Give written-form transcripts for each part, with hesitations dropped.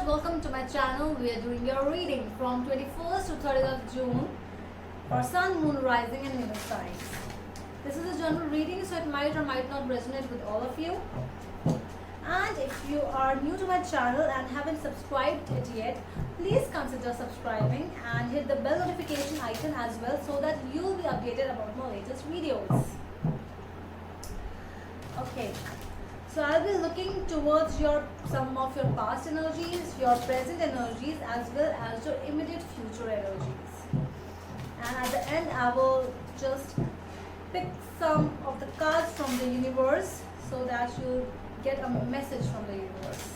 welcome to my channel. We are doing your reading from 21st to 30th of June for Sun, Moon, Rising and Venus signs. This is a general reading, so it might or might not resonate with all of you. And if you are new to my channel and haven't subscribed it yet, please consider subscribing and hit the bell notification icon as well so that you'll be updated about my latest videos. Okay. So I'll be looking towards some of your past energies, your present energies, as well as your immediate future energies. And at the end, I will just pick some of the cards from the universe so that you get a message from the universe.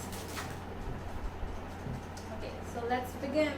Okay, so let's begin.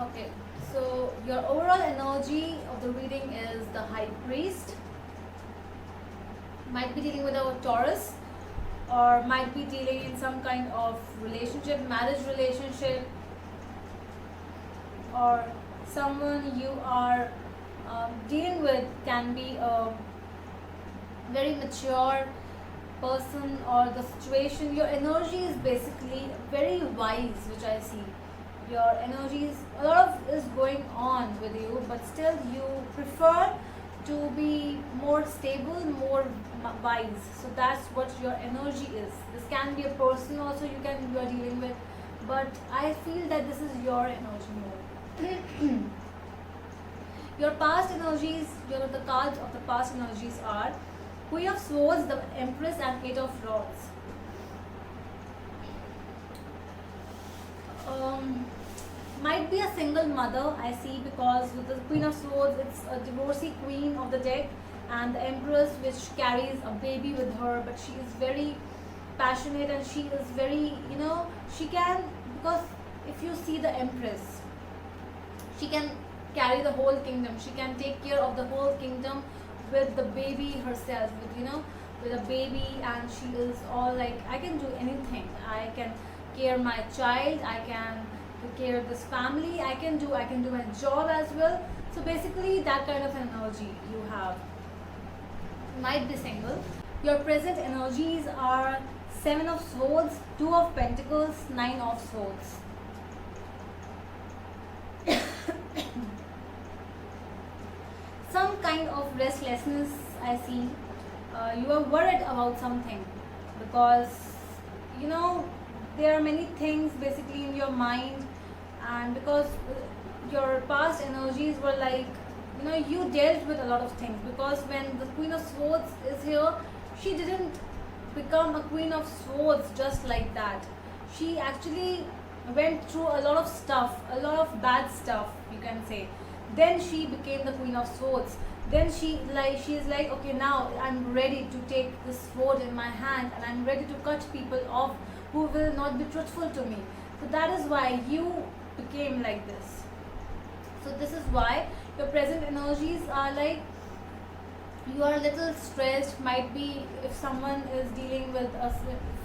Okay, so your overall energy of the reading is the High Priest. Might be dealing with a Taurus, or might be dealing in some kind of relationship, marriage relationship, or someone you are dealing with can be a very mature person, or the situation. Your energy is basically very wise, which I see. Your energies, a lot of is going on with you, but still you prefer to be more stable, more wise. So that's what your energy is. This can be a person also you are dealing with, but I feel that this is your energy more. Your past energies, the cards of the past energies are Queen of Swords, the Empress and Eight of Rods. Might be a single mother, I see, because with the Queen of Swords, it's a divorcee queen of the deck, and the Empress, which carries a baby with her, but she is very passionate and she is very, she can, because if you see the Empress, she can carry the whole kingdom. She can take care of the whole kingdom with the baby herself, with a baby, and she is all like, I can do anything. I can care my child, I can care of this family, I can do my job as well. So basically that kind of energy you have. Might be single. Your present energies are Seven of Swords, Two of Pentacles, Nine of Swords. Some kind of restlessness I see. You are worried about something because there are many things basically in your mind, and because your past energies were like, you dealt with a lot of things, because when the Queen of Swords is here, she didn't become a Queen of Swords just like that. She actually went through a lot of stuff, a lot of bad stuff, you can say. Then she became the Queen of Swords. Then she is like, okay, now I'm ready to take this sword in my hand and I'm ready to cut people off who will not be truthful to me. So that is why you became like this. So this is why your present energies are like, you are a little stressed. Might be if someone is dealing with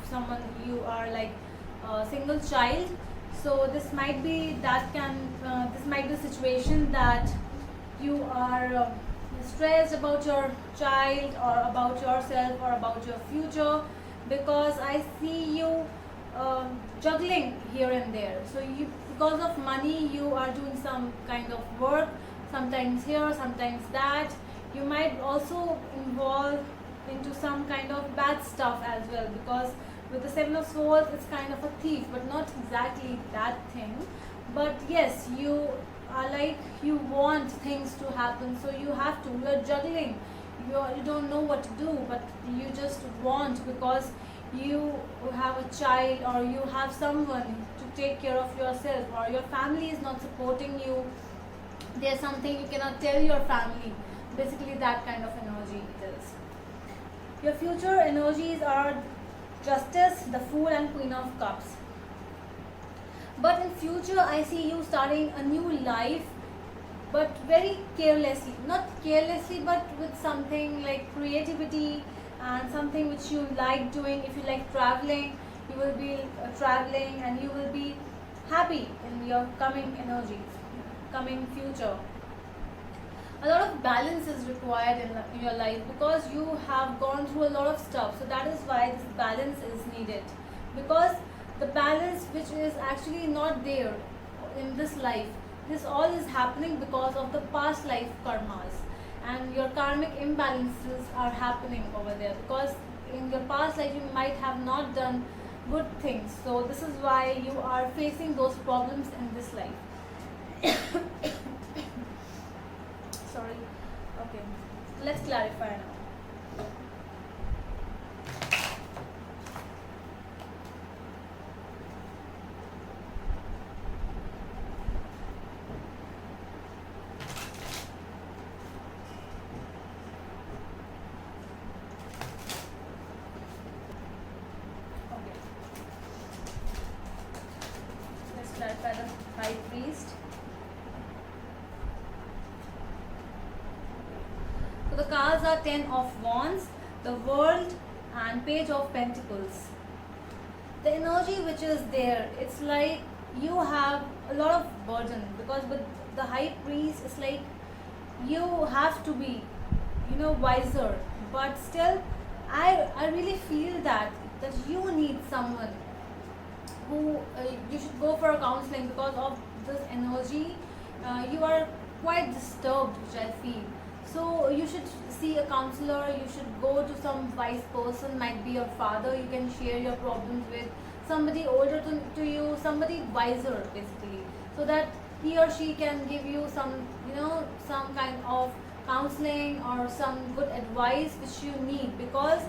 someone, you are like a single child. So this might be this might be a situation that you are stressed about your child or about yourself or about your future, because I see you juggling here and there. So because of money, you are doing some kind of work, sometimes here, sometimes that. You might also involve into some kind of bad stuff as well, because with the Seven of Swords, it's kind of a thief, but not exactly that thing. But yes, you are like, you want things to happen, so you have to. You are juggling. You don't know what to do, but you just want, because you have a child, or you have someone to take care of yourself, or your family is not supporting you, there's something you cannot tell your family. Basically, that kind of energy it is. Your future energies are Justice, the Fool, and Queen of Cups. But in future, I see you starting a new life, but very carelessly. Not carelessly, but with something like creativity and something which you like doing. If you like traveling, you will be traveling, and you will be happy in your coming energies, coming future. A lot of balance is required in your life, because you have gone through a lot of stuff. So that is why this balance is needed, because the balance which is actually not there in this life, this all is happening because of the past life karmas, and your karmic imbalances are happening over there, because in your past life you might have not done good things. So this is why you are facing those problems in this life. Sorry. Okay, let's clarify now. Okay, let's clarify the High Priest. So the cards are Ten of Wands, the World, and Page of Pentacles. The energy which is there, it's like you have a lot of burden, because with the High Priest, it's like you have to be, wiser. But still, I really feel that you need someone who you should go for a counseling, because of this energy. You are quite disturbed, which I feel. So you should see a counselor. You should go to some wise person, might be your father. You can share your problems with somebody older to you, somebody wiser, basically, so that he or she can give you some kind of counseling or some good advice which you need, because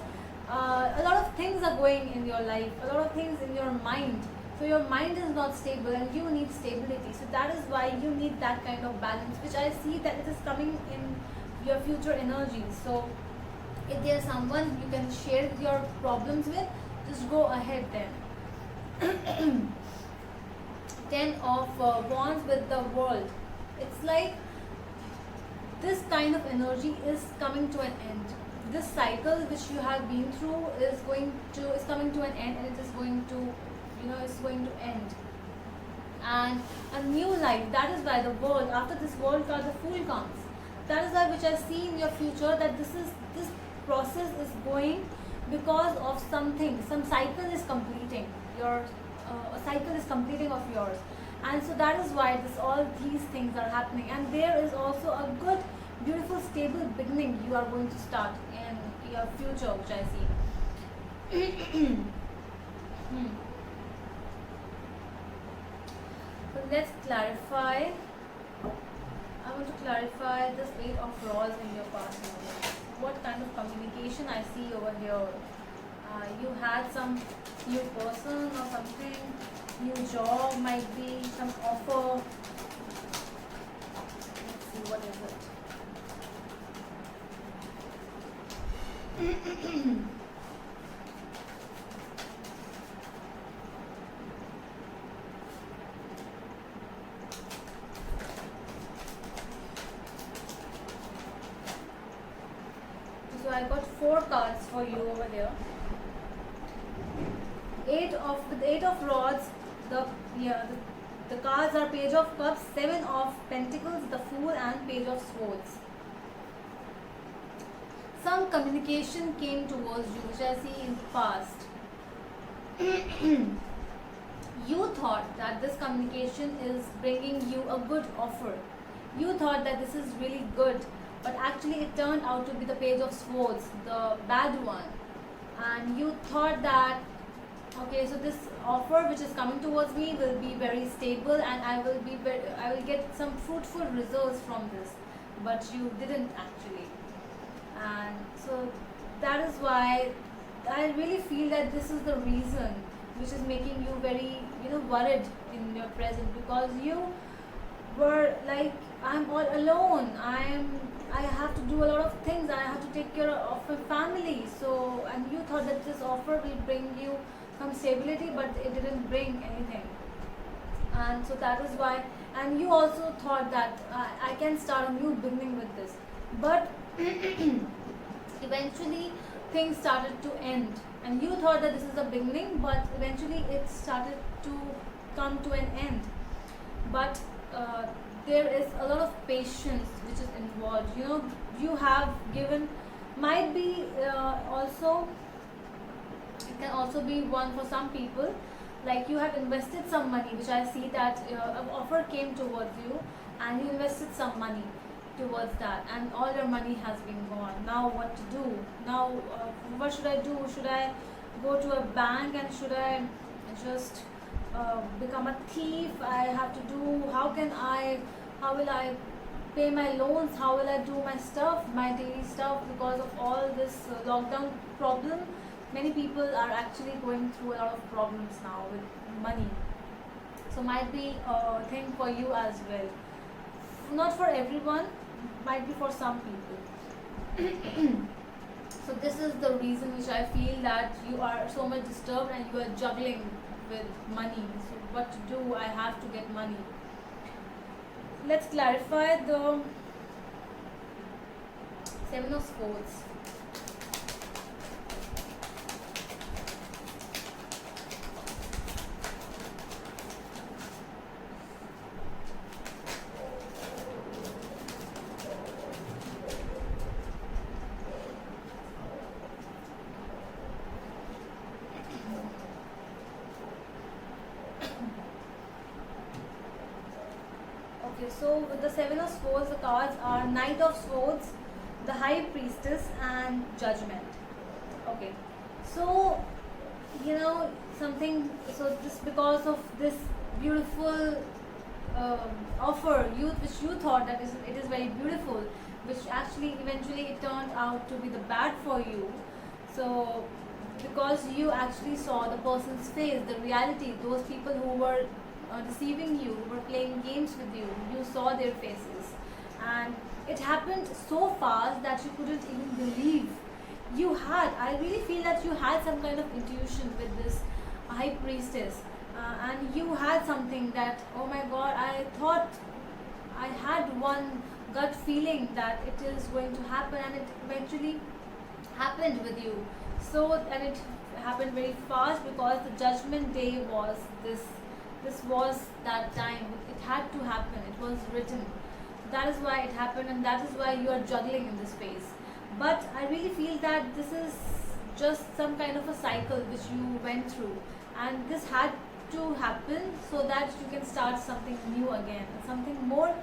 a lot of things are going in your life, a lot of things in your mind. So your mind is not stable, and you need stability. So that is why you need that kind of balance, which I see that it is coming in your future energies. So if there's someone you can share your problems with, just go ahead then. Ten of Wands with the World. It's like this kind of energy is coming to an end. This cycle which you have been through is coming to an end, and it is going to it's going to end, and a new life. That is why the World, after this World card, the Fool comes. That is why which I see in your future, that this process is going because of something. Some cycle is completing. A cycle is completing of yours, and so that is why all these things are happening. And there is also a good, beautiful, stable beginning you are going to start in your future, which I see. So let's clarify. I want to clarify this Eight of Rods in your past moment. What kind of communication I see over here? You had some new person or something, new job, might be some offer. Let's see, what is it? So I got 4 cards for you over there. With Eight of Rods, the cards are Page of Cups, 7 of Pentacles, the Fool, and Page of Swords. Some communication came towards you, which I see in the past. You thought that this communication is bringing you a good offer. You thought that this is really good, but actually it turned out to be the Page of Swords, the bad one. And you thought that, okay, so this offer which is coming towards me will be very stable, and I will get some fruitful results from this, but you didn't actually. And so that is why I really feel that this is the reason which is making you very, worried in your present, because you were like, I'm all alone. I have to do a lot of things. I have to take care of my family. So, and you thought that this offer will bring you some stability, but it didn't bring anything. And so that is why. And you also thought that I can start a new beginning with this, but eventually things started to end, and you thought that this is the beginning, but eventually it started to come to an end. But there is a lot of patience which is involved. You have given, might be also, it can also be one for some people, like you have invested some money, which I see that an offer came towards you, and you invested some money towards that, and all your money has been gone. Now what to do? Now what should I do? Should I go to a bank, and should I just become a thief? I have to do, how will I pay my loans? How will I do my stuff, my daily stuff? Because of all this lockdown problem, many people are actually going through a lot of problems now with money. So might be a thing for you as well. Not for everyone, might be for some people. So this is the reason which I feel that you are so much disturbed, and you are juggling with money. So what to do? I have to get money. Let's clarify the Seven of Swords. Okay, so with the Seven of Swords, the cards are Knight of Swords, the High Priestess, and Judgment. Okay, so something. So this, because of this beautiful offer, which you thought that it is very beautiful, which actually eventually it turned out to be the bad for you. So because you actually saw the person's face, the reality, those people who were deceiving you, who were playing games with you, you saw their faces, and it happened so fast that you couldn't even believe. I really feel that you had some kind of intuition with this High Priestess, and you had something that, oh my god, I thought, I had one gut feeling that it is going to happen, and it eventually happened with you. So, and it happened very fast, because the Judgment Day was this was that time. It had to happen. It was written. That is why it happened, and that is why you are juggling in this phase. But I really feel that this is just some kind of a cycle which you went through, and this had to happen so that you can start something new again, something more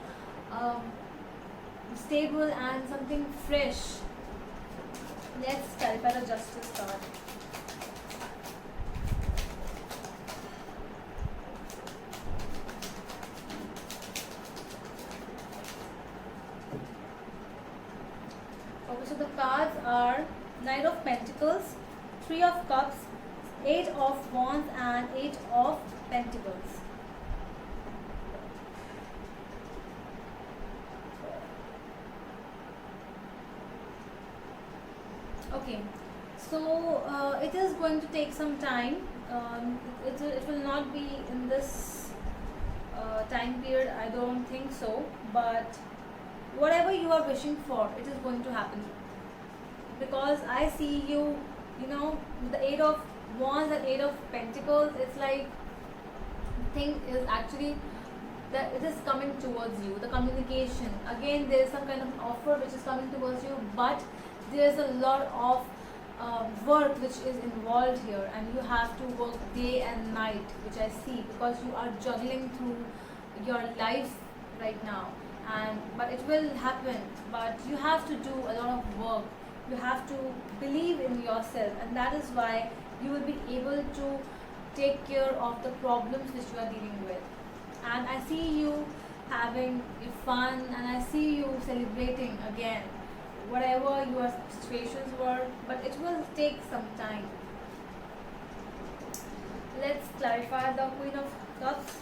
stable and something fresh. Let's clarify the Justice card. Okay, so the cards are Knight of Pentacles, Three of Cups, Eight of Wands, and Eight of Pentacles. Okay, so it is going to take some time. It will not be in this time period, I don't think so, but whatever you are wishing for, it is going to happen, because I see you, with the Eight of Wands and Eight of Pentacles. It's like thing is actually that it is coming towards you. The communication, again, there is some kind of offer which is coming towards you, but there is a lot of work which is involved here, and you have to work day and night, which I see, because you are juggling through your life right now. And but it will happen, but you have to do a lot of work. You have to believe in yourself, and that is why you will be able to take care of the problems which you are dealing with. And I see you having fun, and I see you celebrating again. whatever your situations were, but it will take some time. Let's clarify the Queen of Cups.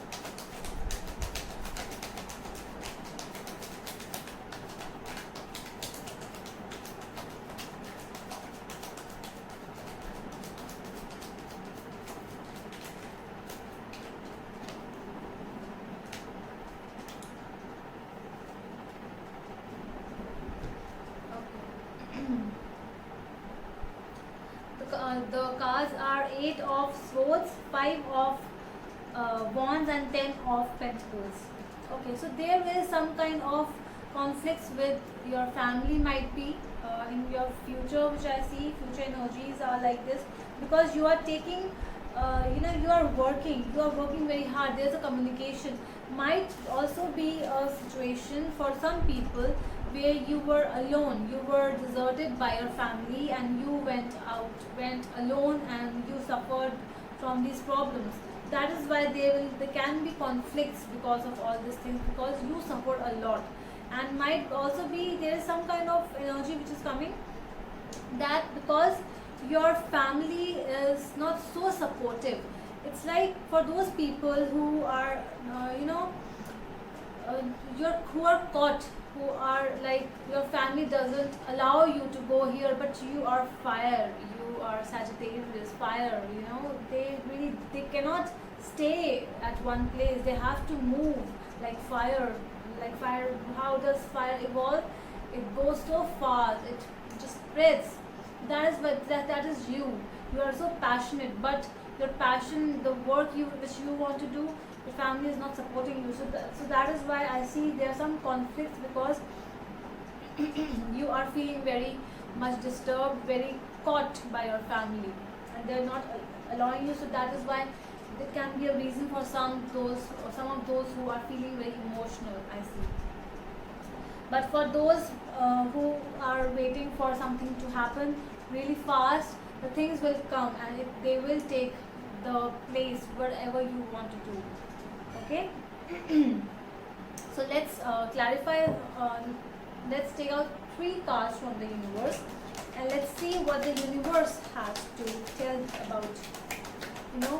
The cards are 8 of Swords, 5 of Wands, and 10 of Pentacles. Okay, so there is some kind of conflicts with your family might be in your future, which I see. Future energies are like this because you are taking, you are working very hard. There's a communication. Might also be a situation for some people where you were alone, you were deserted by your family, and you went alone, and you suffered from these problems. That is why there can be conflicts because of all these things, because you suffered a lot. And might also be there is some kind of energy which is coming, that because your family is not so supportive. It's like for those people who are who are caught, who are like, your family doesn't allow you to go here, but you are fire, you are Sagittarius fire, they cannot stay at one place, they have to move like fire. How does fire evolve? It goes so fast, it just spreads. That is what that is you are so passionate, but your passion, the work which you want to do, the family is not supporting you. So that is why I see there are some conflicts, because you are feeling very much disturbed, very caught by your family, and they are not allowing you. So that is why it can be a reason for some of those who are feeling very emotional, I see. But for those who are waiting for something to happen really fast, the things will come, and they will take the place wherever you want to do. Okay. So let's clarify. Let's take out 3 cards from the universe, and let's see what the universe has to tell about,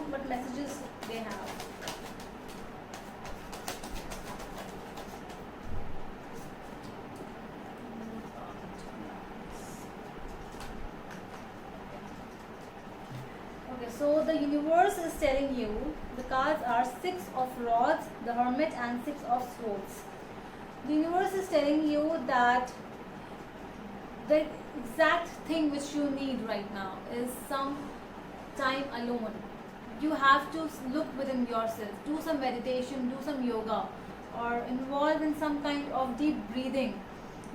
what messages they have. Okay, so the universe is telling you, the cards are 6 of Rods, the Hermit, and 6 of Swords. The universe is telling you that the exact thing which you need right now is some time alone. You have to look within yourself, do some meditation, do some yoga, or involve in some kind of deep breathing,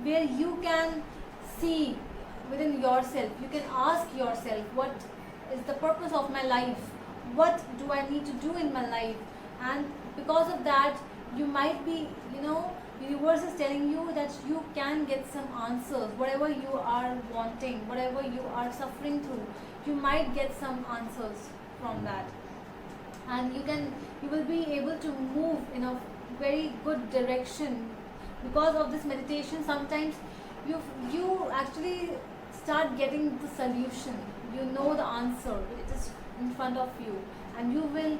where you can see within yourself. You can ask yourself, what is the purpose of my life? What do I need to do in my life? And because of that, you might be, universe is telling you that you can get some answers. Whatever you are wanting, whatever you are suffering through, you might get some answers from that, and you will be able to move in a very good direction. Because of this meditation, sometimes you actually start getting the solution. You know the answer, it is in front of you, and you will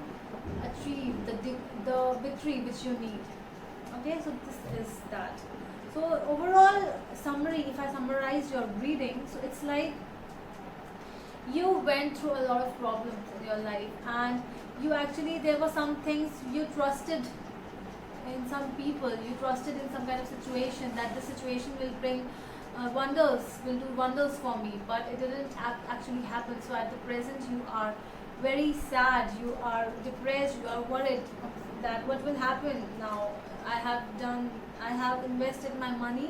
achieve the victory which you need. Okay, so this is that. So overall summary, if I summarize your reading, so it's like you went through a lot of problems in your life, and there were some things you trusted in, some people you trusted in, some kind of situation, that the situation will bring will do wonders for me, but it didn't actually happen. So at the present you are very sad, you are depressed, you are worried that what will happen now. I have invested my money,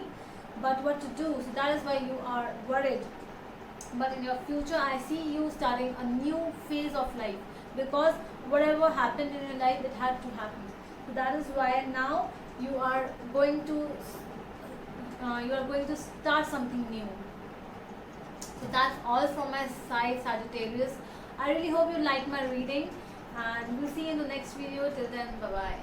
but what to do? So that is why you are worried. But in your future, I see you starting a new phase of life, because whatever happened in your life, it had to happen. So that is why now you are going to start something new. So that's all from my side, Sagittarius. I really hope you like my reading, and we'll see you in the next video. Till then, bye bye.